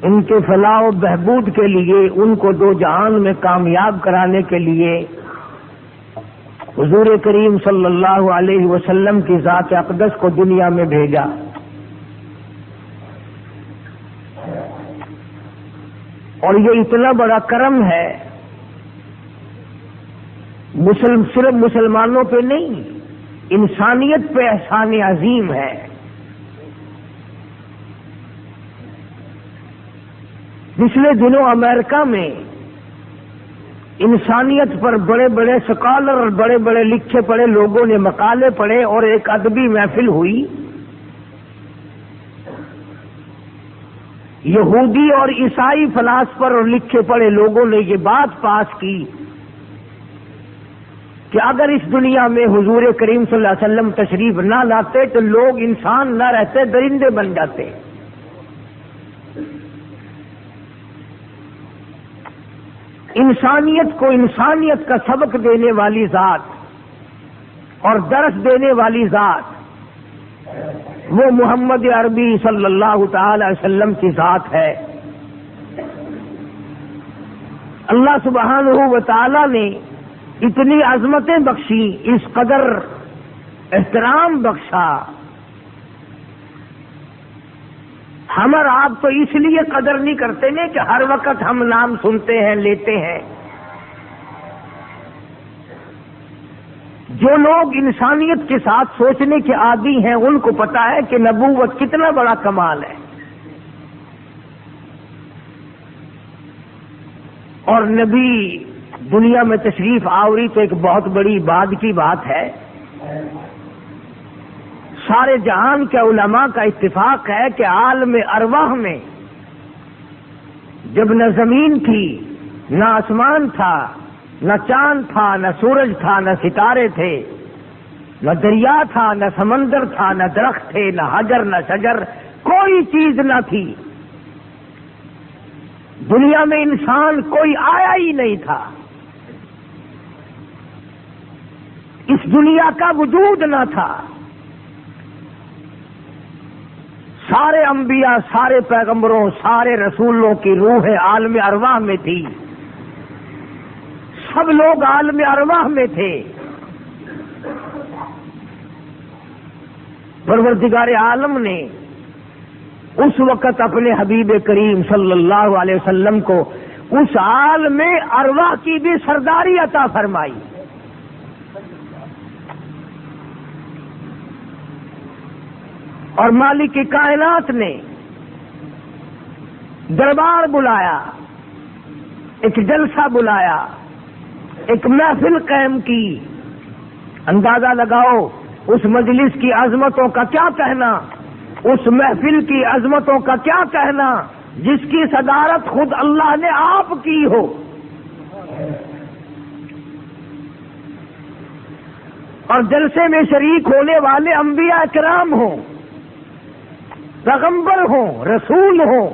ان کے فلاح و بہبود کے لیے، ان کو دو جہان میں کامیاب کرانے کے لیے حضور کریم صلی اللہ علیہ وسلم کی ذات اقدس کو دنیا میں بھیجا۔ اور یہ اتنا بڑا کرم ہے، صرف مسلمانوں پہ نہیں، انسانیت پہ احسان عظیم ہے۔ پچھلے دنوں امریکہ میں انسانیت پر بڑے بڑے سکالر اور بڑے بڑے لکھے پڑھے لوگوں نے مقالے پڑھے اور ایک ادبی محفل ہوئی۔ یہودی اور عیسائی فلاسفر اور لکھے پڑھے لوگوں نے یہ بات پاس کی کہ اگر اس دنیا میں حضور کریم صلی اللہ علیہ وسلم تشریف نہ لاتے تو لوگ انسان نہ رہتے، درندے بن جاتے۔ انسانیت کو انسانیت کا سبق دینے والی ذات اور درس دینے والی ذات وہ محمد عربی صلی اللہ تعالی علیہ وسلم کی ذات ہے۔ اللہ سبحانہ و تعالی نے اتنی عظمتیں بخشی، اس قدر احترام بخشا، ہم اور آپ تو اس لیے قدر نہیں کرتے نا کہ ہر وقت ہم نام سنتے ہیں، لیتے ہیں۔ جو لوگ انسانیت کے ساتھ سوچنے کے عادی ہیں ان کو پتا ہے کہ نبوت کتنا بڑا کمال ہے، اور نبی دنیا میں تشریف آوری تو ایک بہت بڑی بعد کی بات ہے۔ سارے جہان کے علماء کا اتفاق ہے کہ عالم ارواح میں جب نہ زمین تھی، نہ آسمان تھا، نہ چاند تھا، نہ سورج تھا، نہ ستارے تھے، نہ دریا تھا، نہ سمندر تھا، نہ درخت تھے، نہ حجر، نہ شجر، کوئی چیز نہ تھی دنیا میں، انسان کوئی آیا ہی نہیں تھا، اس دنیا کا وجود نہ تھا۔ سارے انبیاء، سارے پیغمبروں، سارے رسولوں کی روح عالم ارواح میں تھی، سب لوگ عالم ارواح میں تھے۔ پروردگار عالم نے اس وقت اپنے حبیب کریم صلی اللہ علیہ وسلم کو اس عالم ارواح کی بھی سرداری عطا فرمائی۔ اور مالک کی کائنات نے دربار بلایا، ایک جلسہ بلایا، ایک محفل قائم کی۔ اندازہ لگاؤ اس مجلس کی عظمتوں کا کیا کہنا، اس محفل کی عظمتوں کا کیا کہنا جس کی صدارت خود اللہ نے آپ کی ہو۔ اور جلسے میں شریک ہونے والے انبیاء کرام ہوں، پیغمبر ہوں، رسول ہوں۔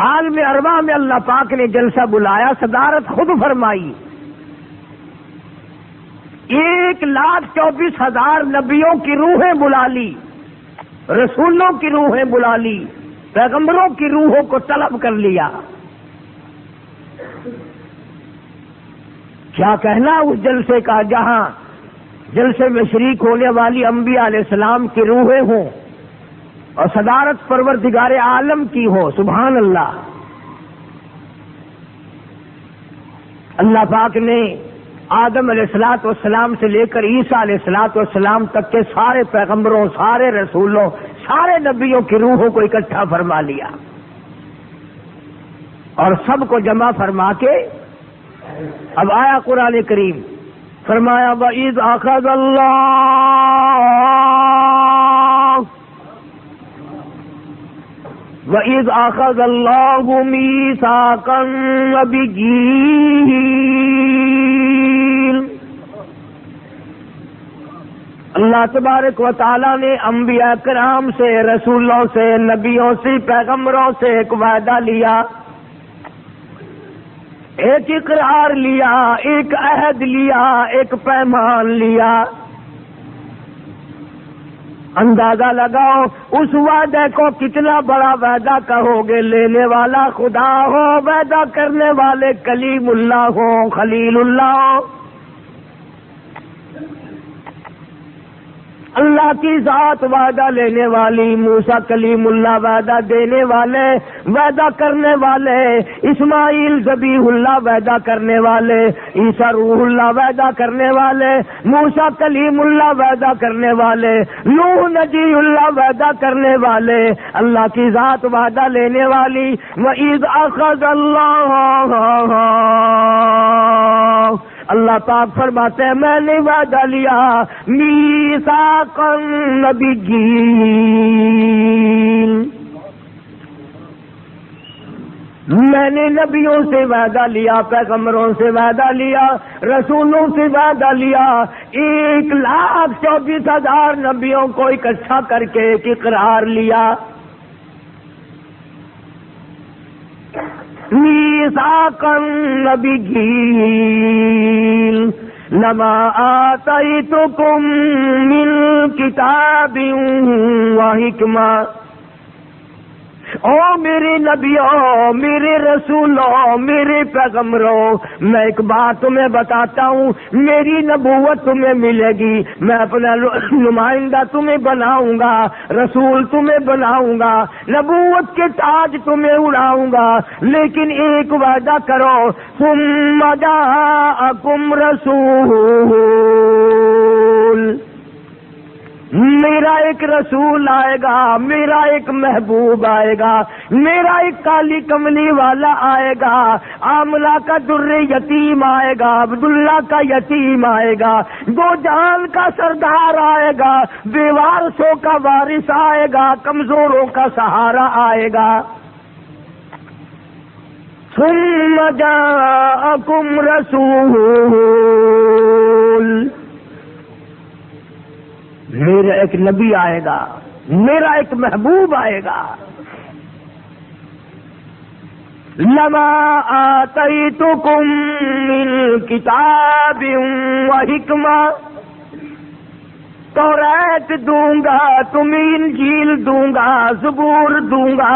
عالم ارواح میں اللہ پاک نے جلسہ بلایا، صدارت خود فرمائی۔ 1,24,000 نبیوں کی روحیں بلا لی، رسولوں کی روحیں بلا لی، پیغمبروں کی روحوں کو طلب کر لیا۔ کیا کہنا اس جلسے کا جہاں جلسے میں شریک ہونے والی انبیاء علیہ السلام کی روحیں ہوں اور صدارت پروردگار عالم کی ہو۔ سبحان اللہ۔ اللہ پاک نے آدم علیہ الصلوۃ والسلام سے لے کر عیسیٰ علیہ الصلوۃ والسلام تک کے سارے پیغمبروں، سارے رسولوں، سارے نبیوں کی روحوں کو اکٹھا فرما لیا اور سب کو جمع فرما کے اب آیا قرآن کریم، فرمایا وَإِذْ أَخَذَ اللَّهُ مِيثَاقَ النَّبِيِّينَ، اللہ تبارک و تعالیٰ نے انبیاء کرام سے، رسولوں سے، نبیوں سے، پیغمبروں سے ایک وعدہ لیا، ایک اقرار لیا، ایک عہد لیا، ایک پیمان لیا اندازہ لگاؤ اس وعدے کو کتنا بڑا وعدہ کہو گے. لینے والا خدا ہو، وعدہ کرنے والے کلیم اللہ ہو، خلیل اللہ ہو. اللہ کی ذات وعدہ لینے والی، موسیٰ کلیم اللہ وعدہ دینے والے، وعدہ کرنے والے، اسماعیل ذبیح اللہ وعدہ کرنے والے، عیسیٰ روح اللہ وعدہ کرنے والے، موسیٰ کلیم اللہ وعدہ کرنے والے، نوح نجی اللہ وعدہ کرنے والے، اللہ کی ذات وعدہ لینے والی. وَإِذْ أَخَذَ اللَّهُ، اللہ پاک فرماتے ہیں میں نے وعدہ لیا میثاق النبیین، میں نے نبیوں سے وعدہ لیا، پیغمبروں سے وعدہ لیا، رسولوں سے وعدہ لیا. 1,24,000 نبیوں کو اکٹھا کر کے ایک اقرار لیا. میثاق النبیین لما آتیتکم من کتاب وحکمہ. او میرے نبیوں، میرے رسولوں، میرے پیغمبروں، میں ایک بات تمہیں بتاتا ہوں، میری نبوت تمہیں ملے گی، میں اپنا نمائندہ تمہیں بناؤں گا، رسول تمہیں بناؤں گا، نبوت کے تاج تمہیں اڑاؤں گا. لیکن ایک وعدہ کرو، ثم جاءکم رسول، میرا ایک رسول آئے گا، میرا ایک محبوب آئے گا، میرا ایک کالی کملی والا آئے گا، آملہ کا در یتیم آئے گا، عبداللہ کا یتیم آئے گا، دو جہان کا سردار آئے گا، بے وارثوں کا وارث آئے گا، کمزوروں کا سہارا آئے گا. ثم جاءکم رسول، میرا ایک نبی آئے گا، میرا ایک محبوب آئے گا. لما آتیتکم من کتاب وحکمہ، توریت دوں گا، تمہیں انجیل دوں گا، زبور دوں گا،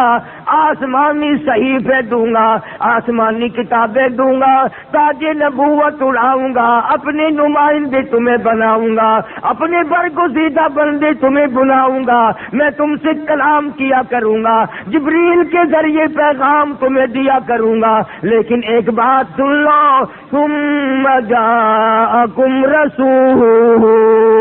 آسمانی صحیفے دوں گا، آسمانی کتابیں دوں گا، تاج نبوت اڑاؤں گا، اپنے نمائندے تمہیں بناؤں گا، اپنے برگزیدہ بندے تمہیں بناؤں گا، میں تم سے کلام کیا کروں گا، جبریل کے ذریعے پیغام تمہیں دیا کروں گا. لیکن ایک بات سن لو، ثم جاءکم رسول،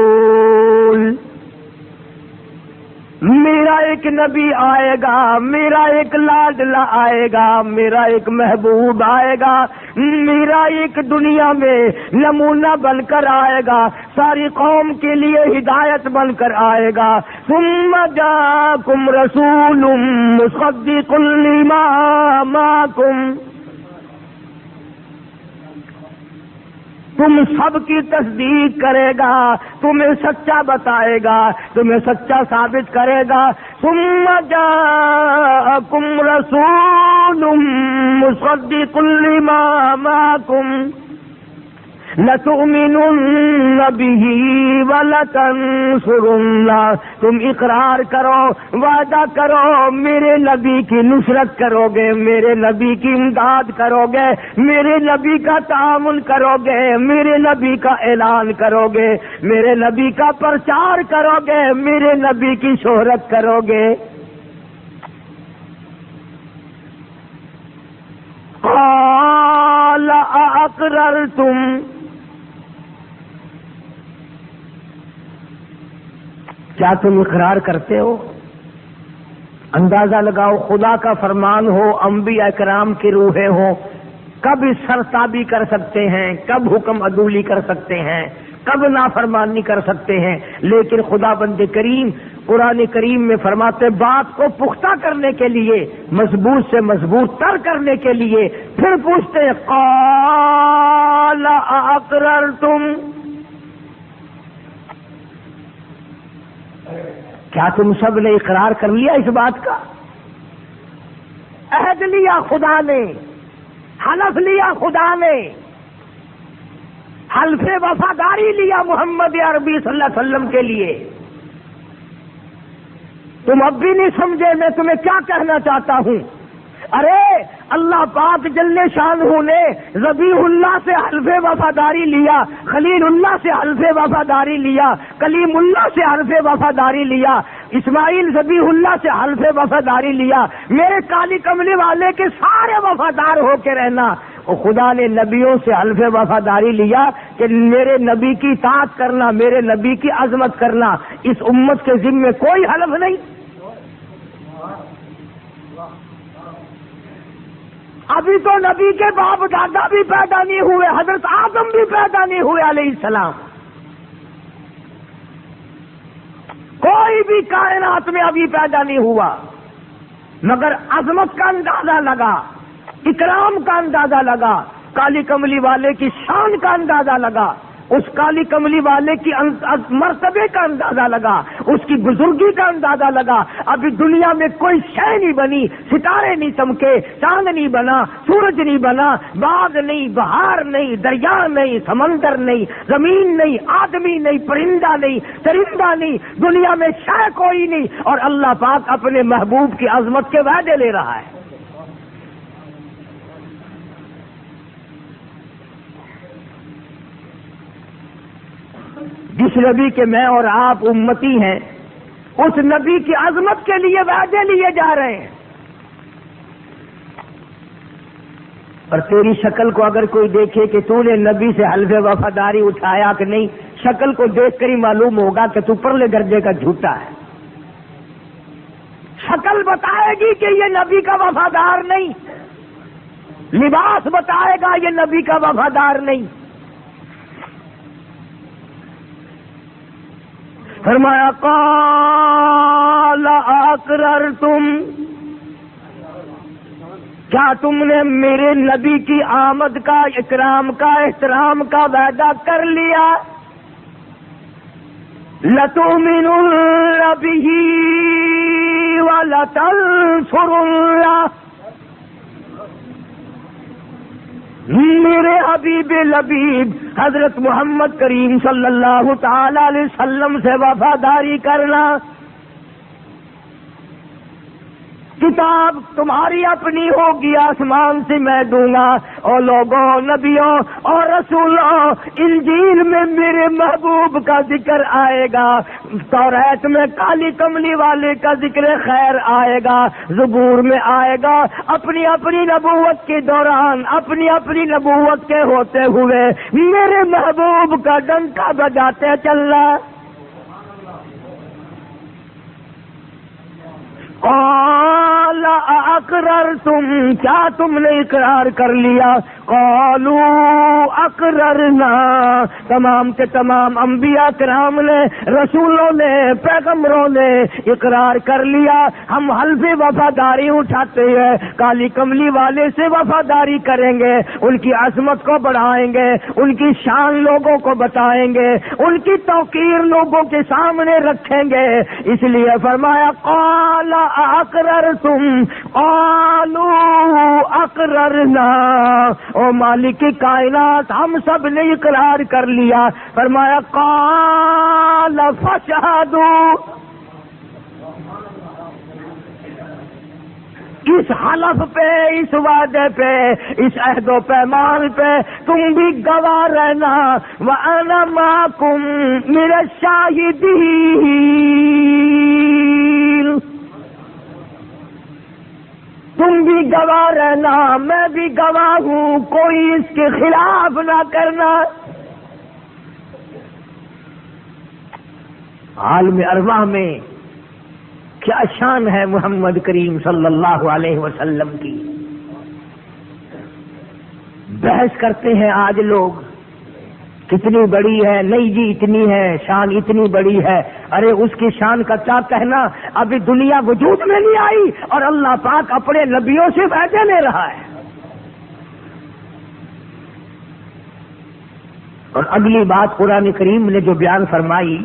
میرا ایک نبی آئے گا، میرا ایک لاڈلا آئے گا، میرا ایک محبوب آئے گا، میرا ایک دنیا میں نمونہ بن کر آئے گا، ساری قوم کے لیے ہدایت بن کر آئے گا. ثم جاءکم رسول مصدق لما معکم، تم سب کی تصدیق کرے گا، تمہیں سچا بتائے گا، تمہیں سچا ثابت کرے گا. ثم جاءکم رسول مصدق لما معکم لتؤمنن به ولتنصرنہ، تم اقرار کرو، وعدہ کرو، میرے نبی کی نصرت کرو گے، میرے نبی کی امداد کرو گے، میرے نبی کا تعاون کرو گے، میرے نبی کا اعلان کرو گے، میرے نبی کا پرچار کرو گے، میرے نبی کی شہرت کرو گے. قال اقررتم، کیا تم اقرار کرتے ہو؟ اندازہ لگاؤ، خدا کا فرمان ہو، انبیاء کرام کی روحیں ہوں، کب سرتابی کر سکتے ہیں، کب حکم عدولی کر سکتے ہیں، کب نافرمانی کر سکتے ہیں. لیکن خدا بند کریم قرآن کریم میں فرماتے بات کو پختہ کرنے کے لیے، مضبوط سے مضبوط تر کرنے کے لیے پھر پوچھتے قال اقررتم، کیا تم سب نے اقرار کر لیا اس بات کا؟ عہد لیا خدا نے، حلف لیا خدا نے، حلف وفاداری لیا محمد عربی صلی اللہ علیہ وسلم کے لیے. تم اب بھی نہیں سمجھے میں تمہیں کیا کہنا چاہتا ہوں؟ ارے اللہ پاک جل شانہ نے ذبیح اللہ سے حلف وفاداری لیا، خلیل اللہ سے حلف وفاداری لیا، کلیم اللہ سے حلف وفاداری لیا، اسماعیل ذبیح اللہ سے حلف وفاداری لیا، میرے کالی کملی والے کے سارے وفادار ہو کے رہنا۔ اور خدا نے نبیوں سے حلف وفاداری لیا کہ میرے نبی کی اطاعت کرنا، میرے نبی کی عظمت کرنا، اس امت کے ذمے کوئی حلف نہیں۔ ابھی تو نبی کے باپ دادا بھی پیدا نہیں ہوئے، حضرت آدم بھی پیدا نہیں ہوئے علیہ السلام، کوئی بھی کائنات میں ابھی پیدا نہیں ہوا، مگر عظمت کا اندازہ لگا، اکرام کا اندازہ لگا، کالی کملی والے کی شان کا اندازہ لگا، اس کالی کملی والے کی مرتبے کا اندازہ لگا، اس کی بزرگی کا اندازہ لگا۔ ابھی دنیا میں کوئی شے نہیں بنی، ستارے نہیں چمکے، چاند نہیں بنا، سورج نہیں بنا، باغ نہیں، بہار نہیں، دریا نہیں، سمندر نہیں، زمین نہیں، آدمی نہیں، پرندہ نہیں، چرندہ نہیں، دنیا میں شے کوئی نہیں، اور اللہ پاک اپنے محبوب کی عظمت کے وعدے لے رہا ہے۔ جس نبی کے میں اور آپ امتی ہیں، اس نبی کی عظمت کے لیے وعدے لیے جا رہے ہیں۔ اور تیری شکل کو اگر کوئی دیکھے کہ تو نے نبی سے حلف وفاداری اٹھایا کہ نہیں، شکل کو دیکھ کر ہی معلوم ہوگا کہ تو پرلے درجے کا جھوٹا ہے۔ شکل بتائے گی کہ یہ نبی کا وفادار نہیں، لباس بتائے گا یہ نبی کا وفادار نہیں۔ فرمایا قال اقررتم، کیا تم نے میرے نبی کی آمد کا، اکرام کا، احترام کا وعدہ کر لیا؟ لتؤمنن بہ ولتنصرنہ، میرے حبیب لبیب حضرت محمد کریم صلی اللہ تعالی علیہ وسلم سے وفاداری کرنا۔ کتاب تمہاری اپنی ہوگی، آسمان سے میں دوں گا، اور لوگوں، نبیوں اور رسولوں، انجیل میں میرے محبوب کا ذکر آئے گا، توریت میں کالی کملی والے کا ذکر خیر آئے گا، زبور میں آئے گا۔ اپنی اپنی نبوت کے دوران، اپنی اپنی نبوت کے ہوتے ہوئے میرے محبوب کا ڈنکا بجاتے چلنا۔ قال اقررتم، کیا تم نے اقرار کر لیا؟ قالوا اقررنا، تمام کے تمام انبیاء کرام نے، رسولوں نے، پیغمبروں نے اقرار کر لیا، ہم حلف وفاداری اٹھاتے ہیں، کالی کملی والے سے وفاداری کریں گے، ان کی عظمت کو بڑھائیں گے، ان کی شان لوگوں کو بتائیں گے، ان کی توقیر لوگوں کے سامنے رکھیں گے۔ اس لیے فرمایا قال اقررتم قالوا اقررنا، او مالک کائنات ہم سب نے اقرار کر لیا۔ فرمایا قال فاشهدوا، اس حلف پہ، اس وعدے پہ، اس عہد و پیمان پہ تم بھی گواہ رہنا۔ وَأَنَا مَعَكُمْ مِنَ الشَّاهِدِينَ، تم بھی گواہ رہنا، میں بھی گواہ ہوں، کوئی اس کے خلاف نہ کرنا۔ عالم ارواح میں کیا شان ہے محمد کریم صلی اللہ علیہ وسلم کی۔ بحث کرتے ہیں آج لوگ، کتنی بڑی ہے، نہیں جی اتنی ہے، شان اتنی بڑی ہے۔ ارے اس کی شان کا کیا کہنا، ابھی دنیا وجود میں نہیں آئی اور اللہ پاک اپنے نبیوں سے وعدے لے رہا ہے۔ اور اگلی بات قرآن کریم نے جو بیان فرمائی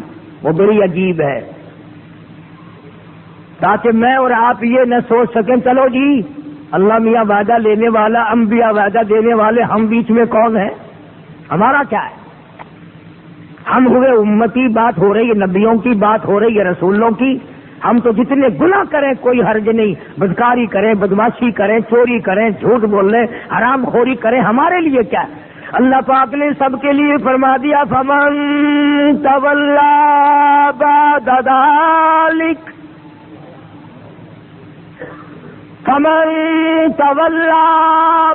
وہ بڑی عجیب ہے، تاکہ میں اور آپ یہ نہ سوچ سکیں چلو جی اللہ میاں وعدہ لینے والا، انبیاء وعدہ دینے والے، ہم بیچ میں کون ہیں، ہمارا کیا ہے؟ ہم ہوئے امتی، بات ہو رہی ہے نبیوں کی، بات ہو رہی ہے رسولوں کی، ہم تو جتنے گناہ کریں کوئی حرج نہیں، بدکاری کریں، بدماشی کریں، چوری کریں، جھوٹ بول لیں، حرام خوری کریں، ہمارے لیے کیا ہے؟ اللہ پاک نے سب کے لیے فرما دیا فمن تولا بعد ذلک، فمن تولا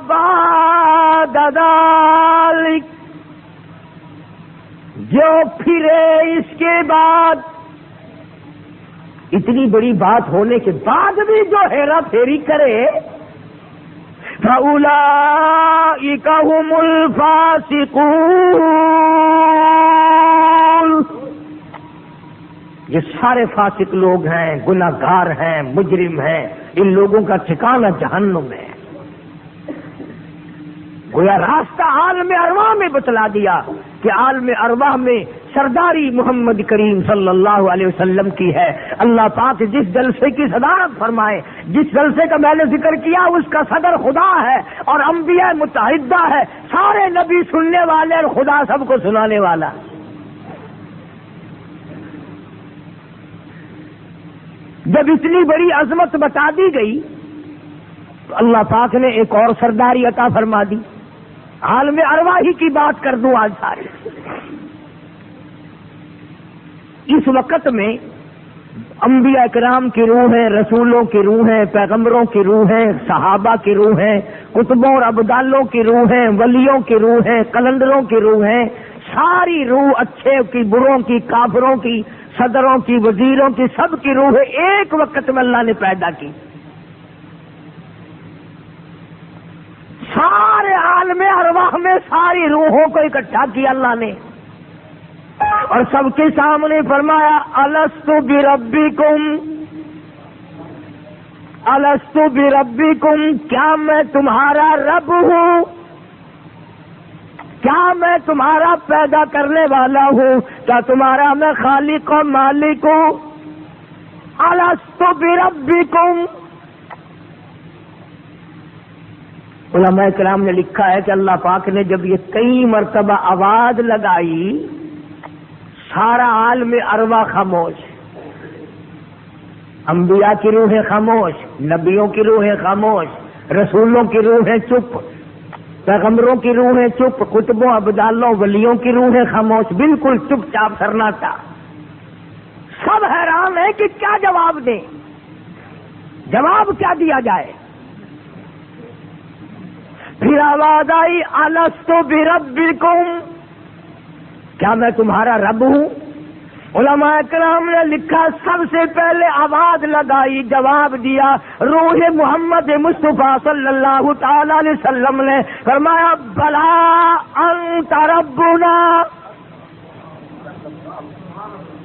بعد ذلک، جو پھرے اس کے بعد، اتنی بڑی بات ہونے کے بعد بھی جو ہیرا پھیری کرے، فَأُولَئِكَ هُمُ الْفَاسِقُونَ، یہ سارے فاسق لوگ ہیں، گناہ گار ہیں، مجرم ہیں، ان لوگوں کا ٹھکانہ جہنم ہے۔ گویا راستہ عالم ارواح میں بتلا دیا کہ عالم ارواح میں سرداری محمد کریم صلی اللہ علیہ وسلم کی ہے۔ اللہ پاک جس جلسے کی صدارت فرمائے، جس جلسے کا میں نے ذکر کیا، اس کا صدر خدا ہے اور انبیاء متحدہ ہے، سارے نبی سننے والے اور خدا سب کو سنانے والا۔ جب اتنی بڑی عظمت بتا دی گئی تو اللہ پاک نے ایک اور سرداری عطا فرما دی۔ عالم ارواح ہی کی بات کر دوں آج ساری۔ اس وقت میں انبیاء کرام کی روحیں، رسولوں کی روحیں، پیغمبروں کی روحیں، صحابہ کی روحیں، کتبوں اور ابدالوں کی روحیں، ولیوں کی روحیں، کلندروں کی روحیں، ساری روح، اچھے کی، بروں کی، کافروں کی، صدروں کی، وزیروں کی، سب کی روحیں ایک وقت میں اللہ نے پیدا کی۔ سارے عالم ارواح میں ساری روحوں کو اکٹھا کیا اللہ نے، اور سب کے سامنے فرمایا الست بربکم، الست بربکم، کیا میں تمہارا رب ہوں؟ کیا میں تمہارا پیدا کرنے والا ہوں؟ کیا تمہارا میں خالق و مالک ہوں؟ الست بربکم۔ علماء کرام نے لکھا ہے کہ اللہ پاک نے جب یہ کئی مرتبہ آواز لگائی، سارا عالم ارواح خاموش، انبیاء کی روحیں خاموش، نبیوں کی روحیں خاموش، رسولوں کی روحیں چپ، پیغمبروں کی روحیں چپ، کتبوں، ابدالوں، ولیوں کی روحیں خاموش، بالکل چپ چاپ سرناٹا۔ سب حیران ہیں کہ کیا جواب دیں، جواب کیا دیا جائے۔ پھر آواز آئی الست بربکم، کیا میں تمہارا رب ہوں؟ علماء کرام نے لکھا سب سے پہلے آواز لگائی، جواب دیا روح محمد مصطفیٰ صلی اللہ تعالی علیہ وسلم نے، فرمایا بلا انت ربنا،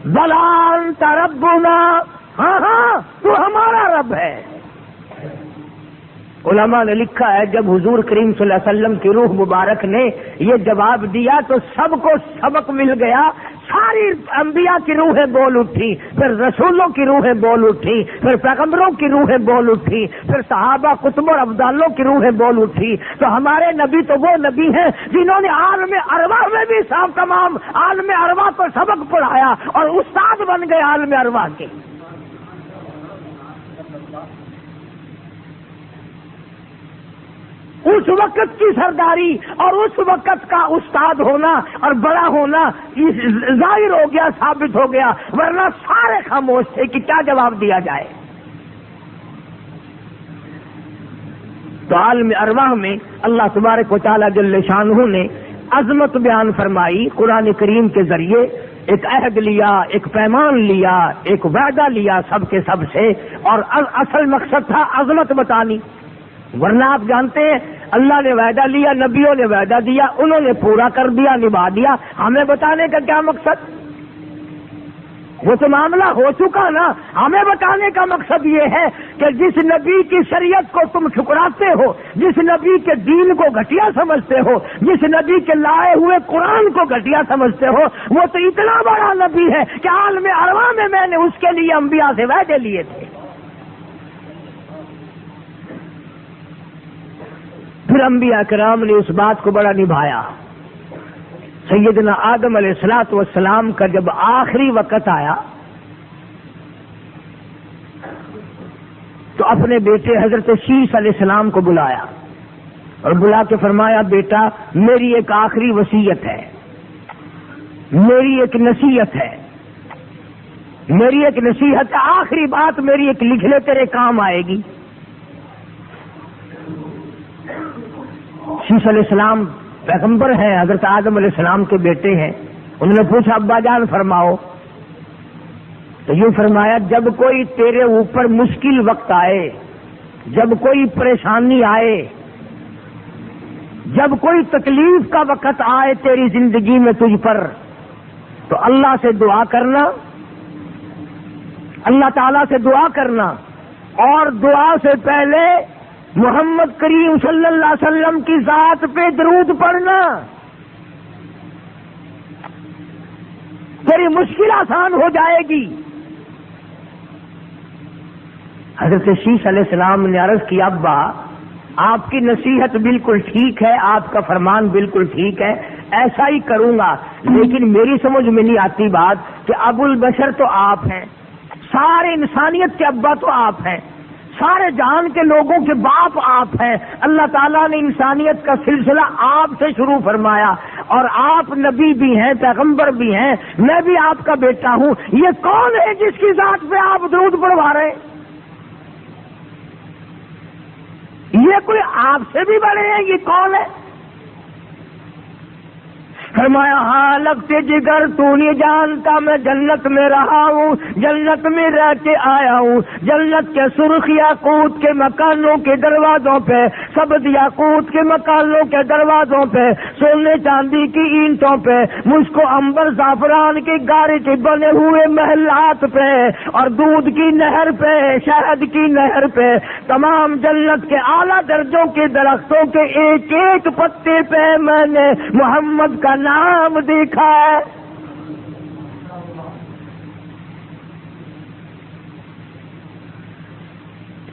بلا انت ربنا، ہاں ہاں تو ہمارا رب ہے۔ علماء نے لکھا ہے جب حضور کریم صلی اللہ علیہ وسلم کی روح مبارک نے یہ جواب دیا تو سب کو سبق مل گیا، ساری انبیاء کی روحیں بول اٹھی، پھر رسولوں کی روحیں بول اٹھی، پھر پیغمبروں کی روحیں بول اٹھی، پھر صحابہ، کتب اور ابدالوں کی روحیں بول اٹھی۔ تو ہمارے نبی تو وہ نبی ہیں جنہوں نے عالم ارواح میں بھی صاحب تمام عالم ارواح کو سبق پڑھایا اور استاد بن گئے عالم ارواح کے۔ اس وقت کی سرداری اور اس وقت کا استاد ہونا اور بڑا ہونا ظاہر ہو گیا، ثابت ہو گیا، ورنہ سارے خاموش تھے کہ کیا جواب دیا جائے۔ تو عالم ارواح میں اللہ تبارک و تعالیٰ جل شانہ نے عظمت بیان فرمائی، قرآن کریم کے ذریعے ایک عہد لیا، ایک پیمان لیا، ایک وعدہ لیا سب کے سب سے، اور اصل مقصد تھا عظمت بتانی۔ ورنہ آپ جانتے ہیں اللہ نے وعدہ لیا، نبیوں نے وعدہ دیا، انہوں نے پورا کر دیا، نبھا دیا، ہمیں بتانے کا کیا مقصد؟ وہ تو معاملہ ہو چکا نا۔ ہمیں بتانے کا مقصد یہ ہے کہ جس نبی کی شریعت کو تم ٹھکراتے ہو، جس نبی کے دین کو گھٹیا سمجھتے ہو، جس نبی کے لائے ہوئے قرآن کو گھٹیا سمجھتے ہو، وہ تو اتنا بڑا نبی ہے کہ عالم ارواح میں نے اس کے لیے انبیاء سے وعدے لیے تھے۔ پھر انبیاء کرام نے اس بات کو بڑا نبھایا۔ سیدنا آدم علیہ الصلوۃ والسلام کا جب آخری وقت آیا تو اپنے بیٹے حضرت شیش علیہ السلام کو بلایا اور بلا کے فرمایا بیٹا میری ایک آخری وصیت ہے، میری ایک نصیحت ہے، میری ایک نصیحت ہے، آخری بات میری ایک لکھ لے تیرے کام آئے گی۔ شیش علیہ السلام پیغمبر ہیں، حضرت آدم علیہ السلام کے بیٹے ہیں۔ انہوں نے پوچھا ابا جان فرماؤ، تو یوں فرمایا جب کوئی تیرے اوپر مشکل وقت آئے، جب کوئی پریشانی آئے، جب کوئی تکلیف کا وقت آئے تیری زندگی میں تجھ پر، تو اللہ سے دعا کرنا، اللہ تعالیٰ سے دعا کرنا، اور دعا سے پہلے محمد کریم صلی اللہ علیہ وسلم کی ذات پہ درود پڑھنا، تیری مشکل آسان ہو جائے گی۔ حضرت شیش علیہ السلام نے عرض کیا ابا آپ کی نصیحت بالکل ٹھیک ہے، آپ کا فرمان بالکل ٹھیک ہے، ایسا ہی کروں گا، لیکن میری سمجھ میں نہیں آتی بات کہ ابو البشر تو آپ ہیں، سارے انسانیت کے ابا تو آپ ہیں، سارے جہان کے لوگوں کے باپ آپ ہیں، اللہ تعالیٰ نے انسانیت کا سلسلہ آپ سے شروع فرمایا، اور آپ نبی بھی ہیں، پیغمبر بھی ہیں، میں بھی آپ کا بیٹا ہوں، یہ کون ہے جس کی ذات پہ آپ درود پڑھوا رہے ہیں؟ یہ کوئی آپ سے بھی بڑے ہیں، یہ کون ہے؟ فرمایا ہاں لگتے جگر تو نہیں جانتا میں جنت میں رہا ہوں، جنت میں رہ کے آیا ہوں، جنت کے سرخ یاقوت کے مکانوں کے دروازوں پہ، سبز یاقوت کے مکانوں کے دروازوں پہ، سونے چاندی کی اینٹوں پہ، مجھ کو عنبر زعفران کی گارے کے بنے ہوئے محلات پہ، اور دودھ کی نہر پہ، شہد کی نہر پہ، تمام جنت کے اعلیٰ درجوں کے درختوں کے ایک ایک پتے پہ میں نے محمد کا نام دیکھا ہے۔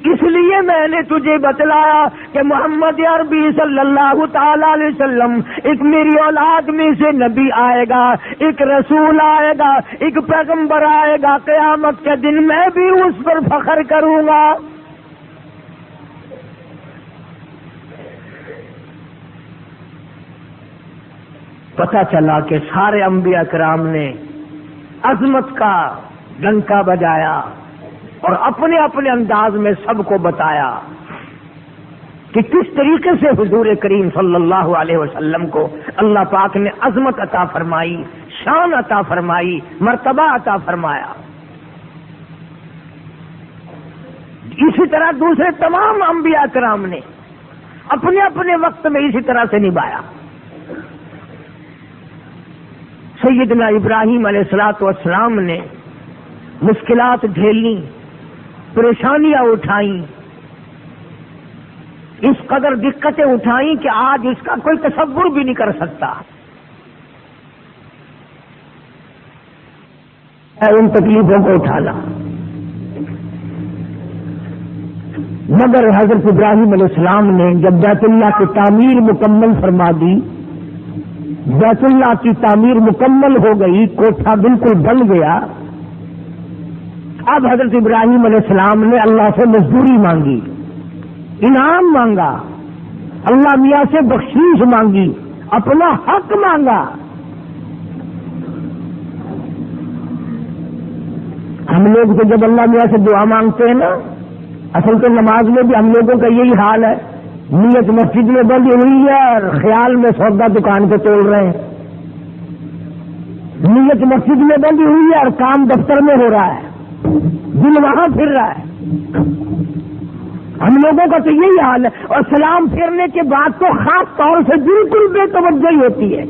اس لیے میں نے تجھے بتلایا کہ محمد عربی صلی اللہ تعالی علیہ وسلم ایک میری اولاد میں سے نبی آئے گا، ایک رسول آئے گا، ایک پیغمبر آئے گا، قیامت کے دن میں بھی اس پر فخر کروں گا۔ پتہ چلا کہ سارے انبیاء کرام نے عظمت کا ڈنکا بجایا اور اپنے اپنے انداز میں سب کو بتایا کہ کس طریقے سے حضور کریم صلی اللہ علیہ وسلم کو اللہ پاک نے عظمت عطا فرمائی، شان عطا فرمائی، مرتبہ عطا فرمایا۔ اسی طرح دوسرے تمام انبیاء کرام نے اپنے اپنے وقت میں اسی طرح سے نبھایا۔ سیدنا ابراہیم علیہ الصلوۃ والسلام نے مشکلات جھیلی، پریشانیاں اٹھائیں، اس قدر دقتیں اٹھائیں کہ آج اس کا کوئی تصور بھی نہیں کر سکتا۔ ان تکلیفوں کو اٹھانا، مگر حضرت ابراہیم علیہ السلام نے جب بیت اللہ کی تعمیر مکمل فرما دی، بیت اللہ کی تعمیر مکمل ہو گئی، کوٹھا بالکل بن گیا، اب حضرت ابراہیم علیہ السلام نے اللہ سے مزدوری مانگی، انعام مانگا، اللہ میاں سے بخشش مانگی، اپنا حق مانگا۔ ہم لوگ تو جب اللہ میاں سے دعا مانگتے ہیں نا، اصل تو نماز میں بھی ہم لوگوں کا یہی حال ہے، نیت مسجد میں بندی ہوئی ہے اور خیال میں سودا دکان پہ توڑ رہے ہیں، نیت مسجد میں بندی ہوئی ہے اور کام دفتر میں ہو رہا ہے، دل وہاں پھر رہا ہے۔ ہم لوگوں کا تو یہی حال ہے، اور سلام پھیرنے کے بعد تو خاص طور سے بالکل بے توجہی ہوتی ہے،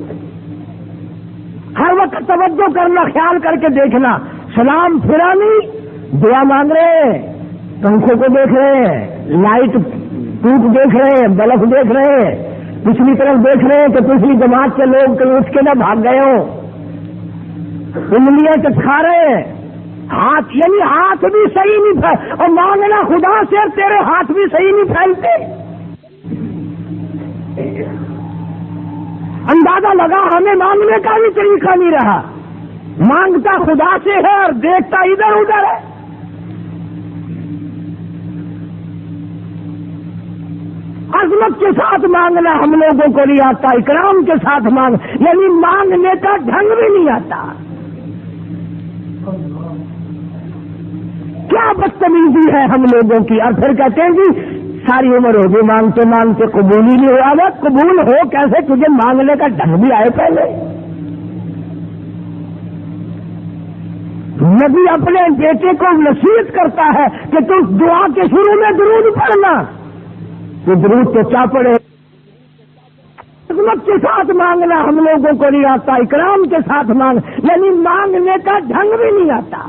ہر وقت توجہ کرنا، خیال کر کے دیکھنا، سلام پھرا نہیں، دعا مانگ رہے ہیں، پنکھوں کو دیکھ رہے ہیں، لائٹ ٹوٹ دیکھ رہے ہیں، بلف دیکھ رہے ہیں، پچھلی طرف دیکھ رہے ہیں کہ پچھلی جماعت کے لوگ کہیں اٹھ کے نہ بھاگ گئے ہوں، انگلیاں چٹکا رہے ہیں، ہاتھ یعنی ہاتھ بھی صحیح نہیں پھیل، اور مانگنا خدا سے تیرے ہاتھ بھی صحیح نہیں پھیلتے۔ اندازہ لگا ہمیں مانگنے کا بھی طریقہ نہیں رہا، مانگتا خدا سے ہے اور دیکھتا ادھر ادھر ہے۔ عظمت کے ساتھ مانگنا ہم لوگوں کو نہیں آتا، اکرام کے ساتھ یعنی مانگنے کا ڈھنگ بھی نہیں آتا. کیا بدتمیزی ہے ہم لوگوں کی. اور پھر کہتے ہیں جی ساری عمر ہو گئی مانگتے مانگتے قبول ہی نہیں ہوا. وہ قبول ہو کیسے؟ تجھے مانگنے کا ڈھنگ بھی آئے پہلے. نبی اپنے بیٹے کو نصیحت کرتا ہے کہ تم دعا کے شروع میں درود پڑھنا. تو درود تو کیا پڑھے؟ عظمت کے ساتھ مانگنا ہم لوگوں کو نہیں آتا، اکرام کے ساتھ یعنی مانگنے کا ڈھنگ بھی نہیں آتا.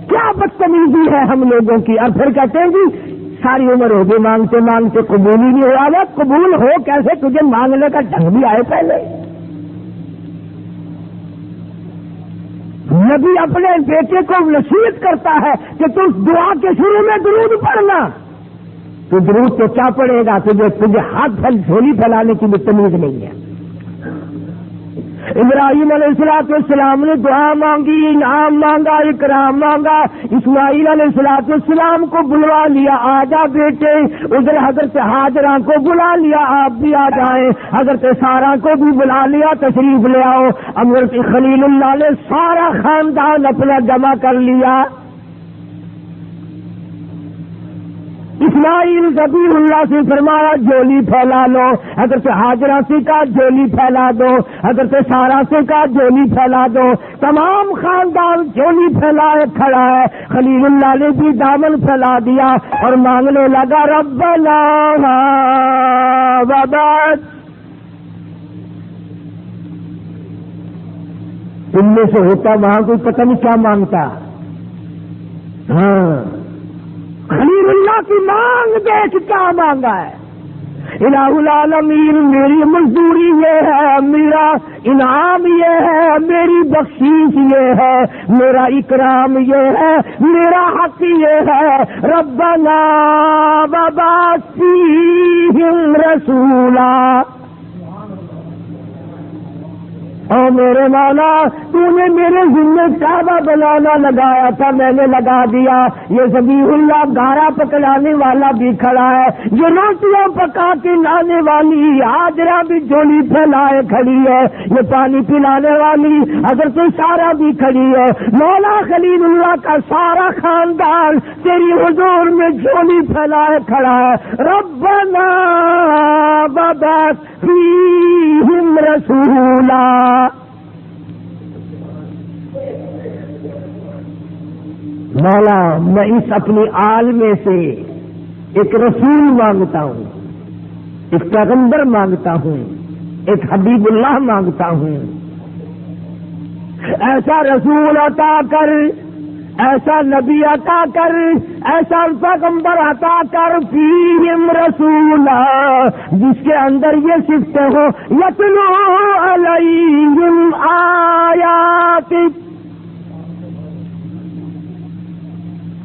کیا بدتمیزی ہے ہم لوگوں کی. اور پھر کہتے ہیں جی ساری عمر ہو گئی مانگتے مانگتے قبول ہی نہیں ہوا. وہ قبول ہو کیسے؟ تجھے مانگنے کا ڈھنگ بھی آئے پہلے. نبی اپنے بیٹے کو نصیحت کرتا ہے کہ تم دعا کے شروع میں درود پڑھنا. تو درود تو کیا پڑے گا؟ تجھے ہاتھ جھولی پھیلانے کی بھی تمیز نہیں ہے. ابراہیم علیہ السلام نے دعا مانگی، انعام مانگا، اکرام مانگا. اسماعیل علیہ السلام کو بلوا لیا، آجا بیٹے. ادھر حضرت ہاجرہ کو بلا لیا، آپ بھی آ جائیں. حضرت سارہ کو بھی بلا لیا، تشریف لے آؤ. حضرت خلیل اللہ نے سارا خاندان اپنا جمع کر لیا. اسماعیل ذبیح اللہ سے فرمایا جھولی پھیلا لو. حضرت ہاجرہ سے کہا جھولی پھیلا دو. حضرت سارہ سے کہا جھولی پھیلا دو. تمام خاندان جھولی پھیلائے کھڑا ہے. خلیل اللہ نے بھی دامن پھیلا دیا اور مانگنے لگا ربنا وبعد. تم میں سے ہوتا وہاں کوئی پتہ نہیں کیا مانگتا. ہاں خلیل اللہ کی مانگ دیکھ کیا مانگا ہے. الہ العالمین میری مزدوری یہ ہے، میرا انعام یہ ہے، میری بخشش یہ ہے، میرا اکرام یہ ہے، میرا حق یہ ہے. ربنا وبعث فیہم رسولا. اور میرے مولا تو نے میرے ذمہ کعبہ بنانا لگایا تھا، میں نے لگا دیا. یہ ذبیح اللہ گارا پکڑانے والا بھی کھڑا ہے، یہ روٹیاں پکا کے لانے والی ہاجرہ بھی جھولی پھیلائے کھڑی ہے، یہ پانی پلانے والی حضرت سارہ بھی کھڑی ہے. مولا خلیل اللہ کا سارا خاندان تیری حضور میں جھولی پھیلائے کھڑا ہے. ربنا وبعث فیہم رسولا. مولا میں اس اپنی آل میں سے ایک رسول مانگتا ہوں، ایک پیغمبر مانگتا ہوں، ایک حبیب اللہ مانگتا ہوں. ایسا رسول عطا کر، ایسا نبی عطا کر، ایسا پیغمبر عطا کر فیہم رسولا جس کے اندر یہ صفتیں ہو یتلو علیہم آیاتک.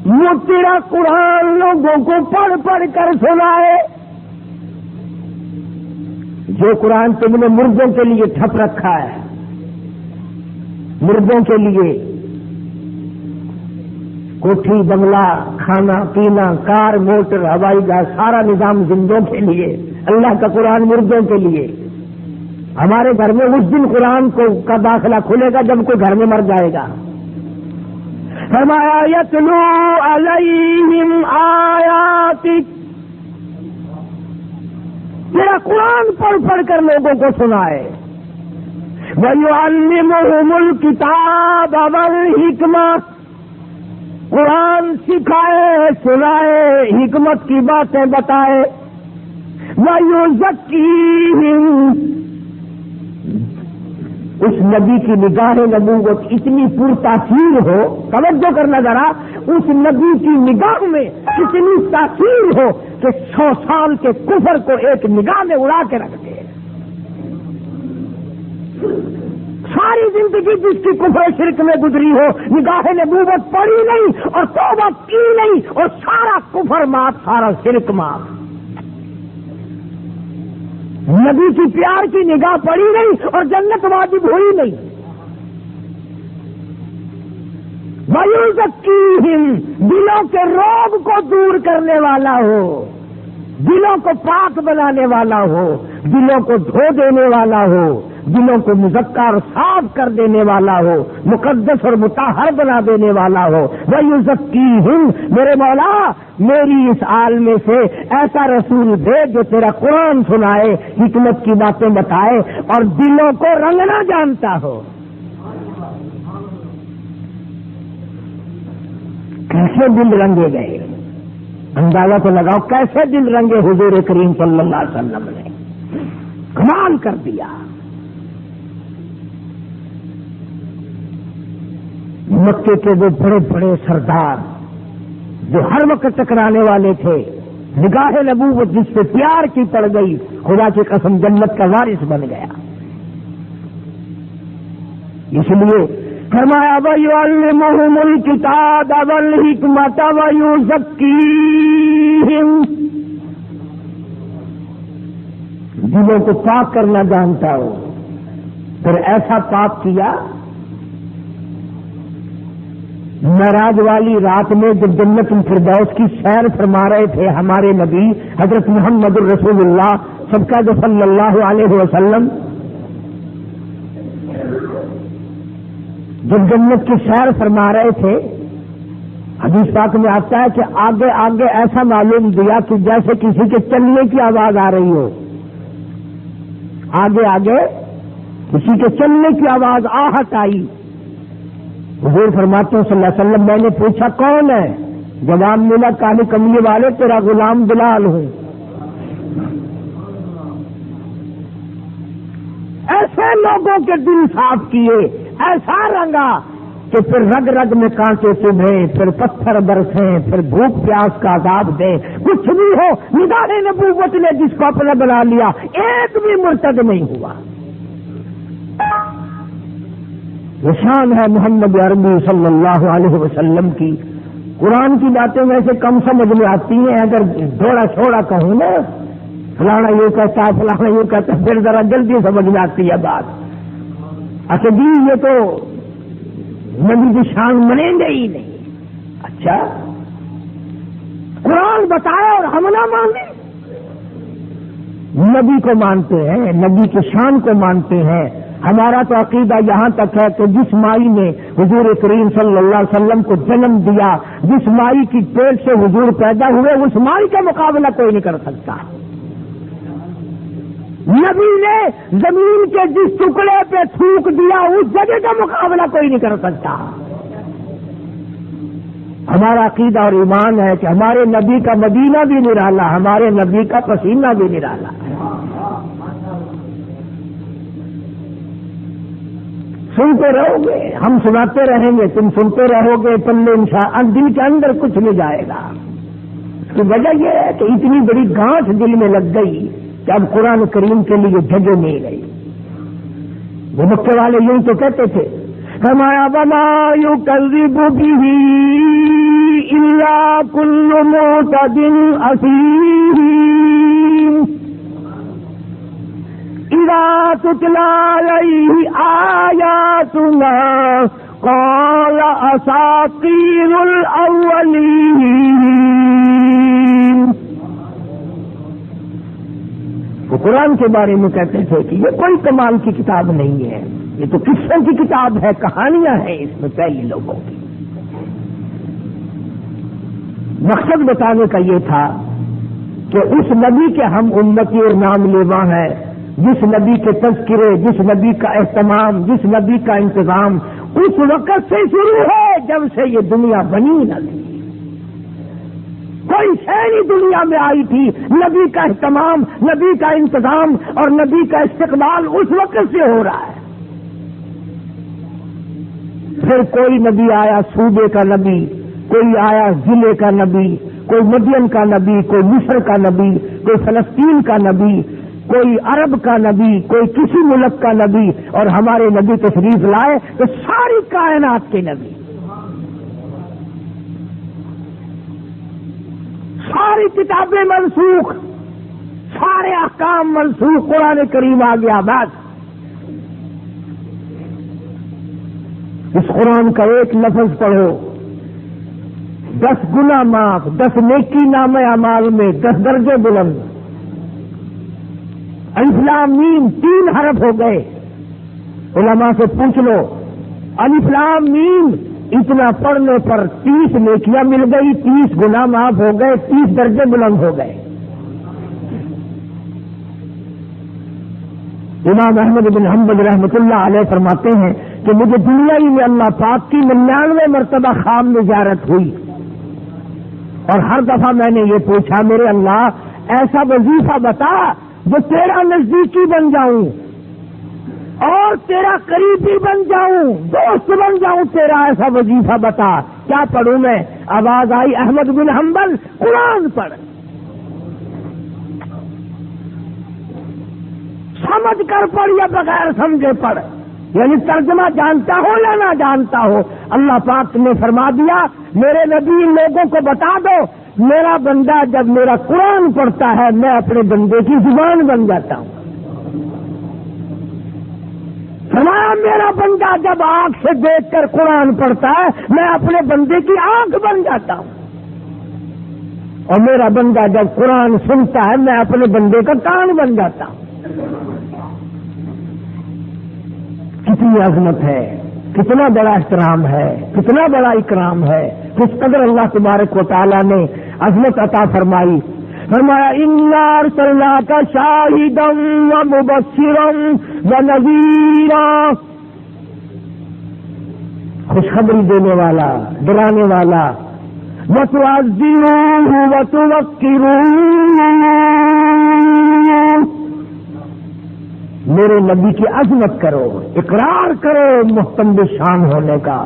وہ تیرا قرآن لوگوں کو پڑھ پڑھ کر سنائے. جو قرآن تم نے مردوں کے لیے ٹھپ رکھا ہے، مردوں کے لیے کوٹھی بنگلہ کھانا پینا کار موٹر ہوائی جہاز سارا نظام زندوں کے لیے، اللہ کا قرآن مردوں کے لیے. ہمارے گھر میں اس دن قرآن کا داخلہ کھلے گا جب کوئی گھر میں مر جائے گا. فرمایا یتلو علیہم آیاتک، میرا قرآن پڑھ پڑھ کر لوگوں کو سنائے. وَيُعَلِّمُهُمُ الْكِتَابَ وَالْحِکْمَةَ، قرآن سکھائے سنائے حکمت کی باتیں بتائے. وَيُزَكِّيهِمْ، اس نبی کی نگاہ نبوت اتنی پرتاثیر ہو، توجہ کرنا ذرا، اس نبی کی نگاہ میں اتنی تاثیر ہو کہ 100 سال کے کفر کو ایک نگاہ میں اڑا کے رکھ دے. ساری زندگی جس کی کفر شرک میں گزری ہو، نگاہ نبوت پڑی نہیں اور توبہ کی نہیں اور سارا کفر معاف، سارا شرک معاف. نبی کی پیار کی نگاہ پڑی نہیں اور جنت واجب ہوئی نہیں. وَيُزَكِّيهِمْ، دلوں کے روگ کو دور کرنے والا ہو، دلوں کو پاک بنانے والا ہو، دلوں کو دھو دینے والا ہو، دلوں کو مزکا اور صاف کر دینے والا ہو، مقدس اور مطہر بنا دینے والا ہو۔ وَيُزَكِّيهِمْ، میرے مولا میری اس عالم میں سے ایسا رسول بھیج جو تیرا قرآن سنائے، حکمت کی باتیں بتائے اور دلوں کو رنگنا جانتا ہو۔ کیسے دل رنگے گئے، اندازہ تو لگاؤ کیسے دل رنگے حضور کریم صلی اللہ علیہ وسلم نے، کمال کر دیا۔ مکے کے وہ بڑے بڑے سردار جو ہر وقت ٹکرانے والے تھے، نگاہ نبوت جس سے پیار کی پڑ گئی، خدا کی قسم جنت کا وارث بن گیا۔ اس لیے فرمایا وَيُعَلِّمُهُمُ الْكِتَابَ وَالْحِکْمَةَ وَيُزَکِّیہِمْ، دلوں کو پاک کرنا جانتا ہو۔ پھر ایسا پاک کیا، معراج والی رات میں جب جنت الفردوس کی سیر فرما رہے تھے ہمارے نبی حضرت محمد الرسول اللہ سب کا جو صلی اللہ علیہ وسلم، جب جنت کی سیر فرما رہے تھے، حدیث پاک میں آتا ہے کہ آگے آگے ایسا معلوم دیا کہ جیسے کسی کے چلنے کی آواز آ رہی ہو، آگے آگے کسی کے چلنے کی آواز آہٹ آئی۔ حضور فرماتے ہیں صلی اللہ علیہ وسلم، میں نے پوچھا کون ہے؟ جواب ملا کالی کملی والے تیرا غلام بلال ہوں۔ ایسے لوگوں کے دل صاف کیے، ایسا رنگا کہ پھر رگ رگ میں کانٹے چبھیں، پھر پتھر برسیں، پھر بھوک پیاس کا عذاب دیں، کچھ بھی ہو، نگاہ نبوت نے جس کو اپنا بنا لیا ایک بھی مرتد نہیں ہوا۔ یہ شان ہے محمد عربی صلی اللہ علیہ وسلم کی۔ قرآن کی باتیں ویسے کم سمجھ میں آتی ہیں، اگر تھوڑا چھوڑا کہوں نا، فلانا یہ کہتا ہے فلانا یہ کہتا ہے، پھر ذرا جلدی سمجھ میں آتی ہے بات۔ اچھا جی یہ تو نبی کی شان منیں گے ہی نہیں۔ اچھا قرآن بتایا اور ہم نہ مانیں؟ نبی کو مانتے ہیں، نبی کی شان کو مانتے ہیں۔ ہمارا تو عقیدہ یہاں تک ہے کہ جس مائی نے حضور کریم صلی اللہ علیہ وسلم کو جنم دیا، جس مائی کی پیٹ سے حضور پیدا ہوئے، اس مائی کا مقابلہ کوئی نہیں کر سکتا۔ نبی نے زمین کے جس ٹکڑے پہ تھوک دیا اس جگہ کا مقابلہ کوئی نہیں کر سکتا۔ ہمارا عقیدہ اور ایمان ہے کہ ہمارے نبی کا مدینہ بھی نرالا، ہمارے نبی کا پسینہ بھی نرالا۔ سنتے رہو گے، ہم سناتے رہیں گے، تم سنتے رہو گے، پلے انشاء دل کے اندر کچھ نہیں جائے گا۔ اس کی وجہ یہ ہے کہ اتنی بڑی گانٹھ دل میں لگ گئی کہ اب قرآن کریم کے لیے جگہ نہیں رہی۔ وہ مکے والے یوں تو کہتے تھے، فرمایا وما یکذب بہ الا کل معتد اثیم اذا تتلی علیہ آیاتنا قال اساطیر الاولین۔ وہ قرآن کے بارے میں کہتے تھے کہ یہ کوئی کمال کی کتاب نہیں ہے، یہ تو قصوں کی کتاب ہے، کہانیاں ہیں اس میں پہلے لوگوں کی۔ مقصد بتانے کا یہ تھا کہ اس نبی کے ہم امتی اور نام لیوا ہیں، جس نبی کے تذکرے، جس نبی کا اہتمام، جس نبی کا انتظام اس وقت سے شروع ہے جب سے یہ دنیا بنی نہ تھی۔ کوئی شہری دنیا میں آئی تھی، نبی کا اہتمام، نبی کا انتظام اور نبی کا استقبال اس وقت سے ہو رہا ہے۔ پھر کوئی نبی آیا صوبے کا نبی، کوئی آیا ضلع کا نبی، کوئی مدین کا نبی، کوئی مصر کا نبی، کوئی فلسطین کا نبی، کوئی عرب کا نبی، کوئی کسی ملک کا نبی، اور ہمارے نبی تشریف لائے تو ساری کائنات کے نبی، ساری کتابیں منسوخ، سارے احکام منسوخ، قرآن کریم آ گیا بس۔ اس قرآن کا ایک لفظ پڑھو 10 گنا معاف، 10 نیکی نام اعمال میں 10 درجے بلند۔ الف لام میم 3 حرف ہو گئے، علماء سے پوچھ لو الف لام میم اتنا پڑھنے پر 30 نیکیاں مل گئی، 30 گناہ معاف ہو گئے، 30 درجے بلند ہو گئے۔ امام احمد بن حنبل رحمۃ اللہ علیہ فرماتے ہیں کہ مجھے دنیا ہی میں اللہ پاک کی 99 مرتبہ خواب میں زیارت ہوئی، اور ہر دفعہ میں نے یہ پوچھا میرے اللہ ایسا وظیفہ بتا جو تیرا نزدیکی بن جاؤں اور تیرا قریبی بن جاؤں، دوست بن جاؤں، تیرا ایسا وظیفہ بتا۔ کیا پڑھوں میں؟ آواز آئی احمد بن حنبل قرآن پڑھ، سمجھ کر پڑھ یا بغیر سمجھے پڑھ، یعنی ترجمہ جانتا ہو یا نہ جانتا ہو۔ اللہ پاک نے فرما دیا میرے نبی لوگوں کو بتا دو میرا بندہ جب میرا قرآن پڑھتا ہے میں اپنے بندے کی زبان بن جاتا ہوں۔ فرمایا میرا بندہ جب آنکھ سے دیکھ کر قرآن پڑھتا ہے میں اپنے بندے کی آنکھ بن جاتا ہوں، اور میرا بندہ جب قرآن سنتا ہے میں اپنے بندے کا کان بن جاتا ہوں۔ کتنی عظمت ہے، کتنا بڑا احترام ہے، کتنا بڑا اکرام ہے، کس قدر اللہ تبارک و تعالیٰ نے عظمت عطا فرمائی۔ فرمایا انا ارسلناک شاہدا ومبشرا ونذیرا، خوشخبری دینے والا، ڈرانے والا، وتعزروہ وتوقروہ، میرے نبی کی عظمت کرو، اقرار کرو محتمل شان ہونے کا۔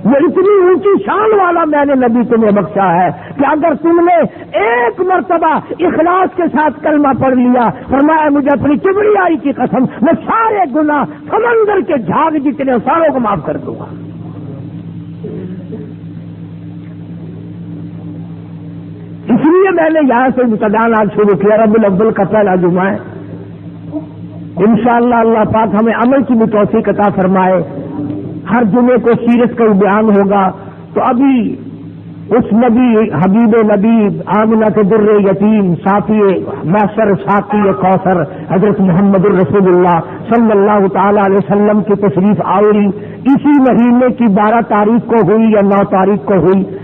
یہ اتنی اونچی شان والا میں نے نبی تمہیں بخشا ہے کہ اگر تم نے ایک مرتبہ اخلاص کے ساتھ کلمہ پڑھ لیا، فرمایا مجھے اپنی کبریائی کی قسم میں سارے گناہ سمندر کے جھاگ جتنے ساروں کو معاف کر دوں گا۔ اس لیے میں نے یہاں سے متدان آج شروع کیا، ربیع الاول کا پہلا جمعہ ہے، انشاءاللہ اللہ پاک ہمیں عمل کی بھی توفیق عطا فرمائے۔ ہر جمعے کو سیرت کا بیان ہوگا، تو ابھی اس نبی حبیب نبی آمنہ کے در یتیم صافی محشر ساقی کوثر حضرت محمد الرسول اللہ صلی اللہ تعالی علیہ وسلم کی تشریف آوری اسی مہینے کی 12 تاریخ کو ہوئی یا 9 تاریخ کو ہوئی۔